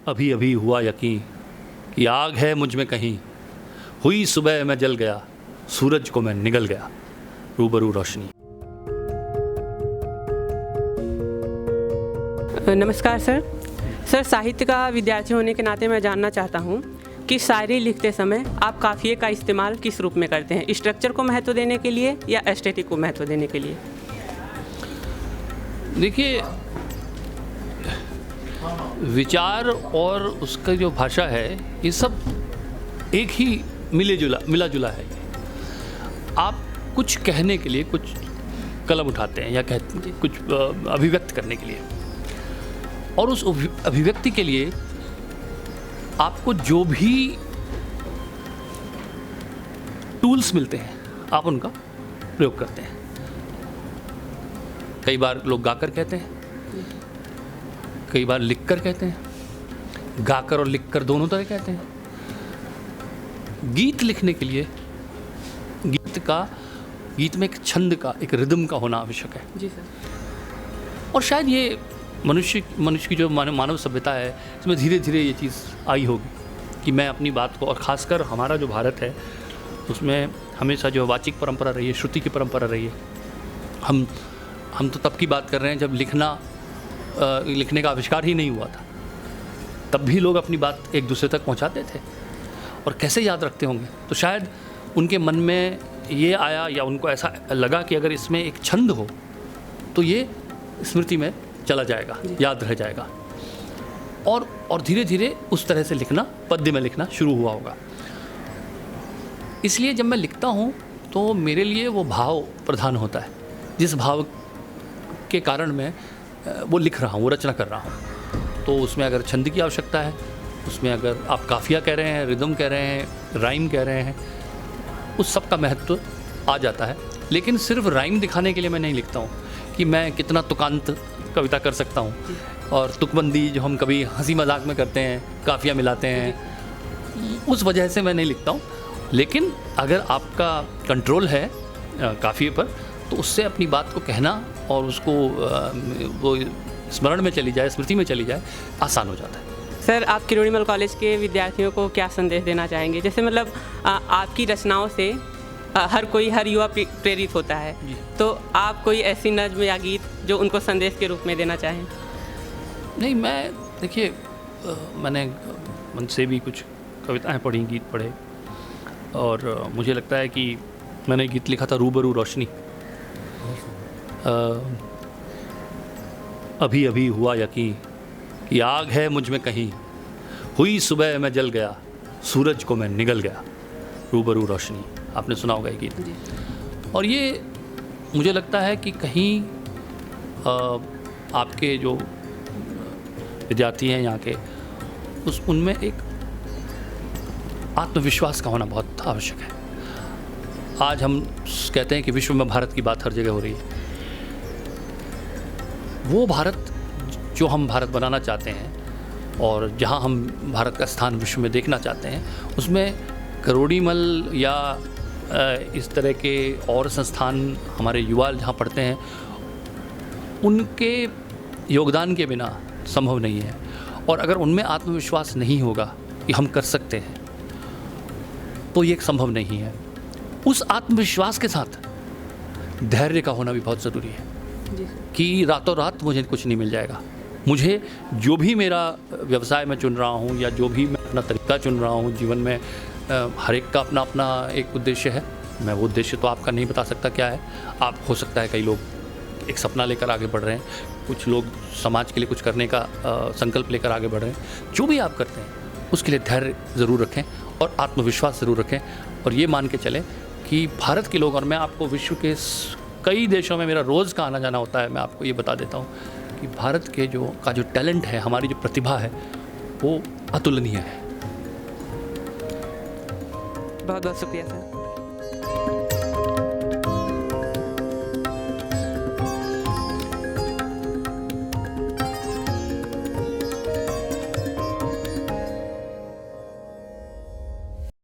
अभी अभी हुआ यकीन कि आग है मुझ में कहीं, हुई सुबह मैं जल गया, सूरज को मैं निगल गया, रूबरू रोशनी। नमस्कार सर, साहित्य का विद्यार्थी होने के नाते मैं जानना चाहता हूँ कि शायरी लिखते समय आप काफ़िए का इस्तेमाल किस रूप में करते हैं, स्ट्रक्चर को महत्व देने के लिए या एस्थेटिक को महत्व देने के लिए? देखिए, विचार और उसका जो भाषा है ये सब एक ही मिला जुला है। आप कुछ कहने के लिए कुछ कलम उठाते हैं या कहते हैं कुछ अभिव्यक्त करने के लिए, और उस अभिव्यक्ति के लिए आपको जो भी टूल्स मिलते हैं आप उनका प्रयोग करते हैं। कई बार लोग गाकर कहते हैं, कई बार लिखकर कहते हैं, गाकर और लिखकर दोनों तरह कहते हैं। गीत लिखने के लिए गीत में एक छंद का, एक रिदम का होना आवश्यक है। जी सर। और शायद ये मनुष्य की जो मानव सभ्यता है इसमें धीरे धीरे ये चीज़ आई होगी कि मैं अपनी बात को, और ख़ासकर हमारा जो भारत है उसमें हमेशा जो वाचिक परंपरा रही है, श्रुति की परंपरा रही है। हम तो तब की बात कर रहे हैं जब लिखने का आविष्कार ही नहीं हुआ था, तब भी लोग अपनी बात एक दूसरे तक पहुंचाते थे। और कैसे याद रखते होंगे, तो शायद उनके मन में ये आया या उनको ऐसा लगा कि अगर इसमें एक छंद हो तो ये स्मृति में चला जाएगा, याद रह जाएगा। और धीरे धीरे उस तरह से लिखना, पद्य में लिखना शुरू हुआ होगा। इसलिए जब मैं लिखता हूँ तो मेरे लिए वो भाव प्रधान होता है, जिस भाव के कारण मैं वो लिख रहा हूँ, वो रचना कर रहा हूँ। तो उसमें अगर छंद की आवश्यकता है, उसमें अगर आप काफिया कह रहे हैं, रिदम कह रहे हैं, राइम कह रहे हैं, उस सब का महत्व आ जाता है। लेकिन सिर्फ राइम दिखाने के लिए मैं नहीं लिखता हूँ कि मैं कितना तुकांत कविता कर सकता हूँ, और तुकबंदी जो हम कभी हंसी मजाक में करते हैं, काफिया मिलाते हैं, उस वजह से मैं नहीं लिखता हूँ। लेकिन अगर आपका कंट्रोल है काफिए पर, तो उससे अपनी बात को कहना और उसको वो स्मरण में चली जाए, स्मृति में चली जाए, आसान हो जाता है। सर, आप किरोड़ीमल कॉलेज के विद्यार्थियों को क्या संदेश देना चाहेंगे? जैसे मतलब आपकी रचनाओं से हर युवा प्रेरित होता है, तो आप कोई ऐसी नज़्म या गीत जो उनको संदेश के रूप में देना चाहें? नहीं, मैं देखिए, मैंने मन से भी कुछ कविताएं पढ़ी, गीत पढ़े, और मुझे लगता है कि मैंने गीत लिखा था रूबरू रोशनी। अभी अभी हुआ यकीन कि आग है मुझ में कहीं, हुई सुबह मैं जल गया, सूरज को मैं निगल गया, रूबरू रोशनी। आपने सुना होगा ये गीत। और ये मुझे लगता है कि कहीं आपके जो विद्यार्थी हैं यहाँ के, उनमें एक आत्मविश्वास का होना बहुत आवश्यक है। आज हम कहते हैं कि विश्व में भारत की बात हर जगह हो रही है। वो भारत जो हम भारत बनाना चाहते हैं और जहाँ हम भारत का स्थान विश्व में देखना चाहते हैं, उसमें किरोड़ीमल या इस तरह के और संस्थान हमारे युवा जहाँ पढ़ते हैं, उनके योगदान के बिना संभव नहीं है। और अगर उनमें आत्मविश्वास नहीं होगा कि हम कर सकते हैं, तो ये संभव नहीं है। उस आत्मविश्वास के साथ धैर्य का होना भी बहुत ज़रूरी है कि रातों रात मुझे कुछ नहीं मिल जाएगा। मुझे जो भी मेरा व्यवसाय मैं चुन रहा हूँ या जो भी मैं अपना तरीका चुन रहा हूँ जीवन में, हर एक का अपना अपना एक उद्देश्य है। मैं वो उद्देश्य तो आपका नहीं बता सकता क्या है। आप, हो सकता है कई लोग एक सपना लेकर आगे बढ़ रहे हैं, कुछ लोग समाज के लिए कुछ करने का संकल्प लेकर आगे बढ़ रहे हैं। जो भी आप करते हैं उसके लिए धैर्य ज़रूर रखें और आत्मविश्वास ज़रूर रखें, और ये मान के चलें कि भारत के लोग, और मैं आपको विश्व के कई देशों में मेरा रोज़ का आना जाना होता है, मैं आपको ये बता देता हूँ कि भारत के जो टैलेंट है, हमारी जो प्रतिभा है, वो अतुलनीय है। बहुत बहुत शुक्रिया सर।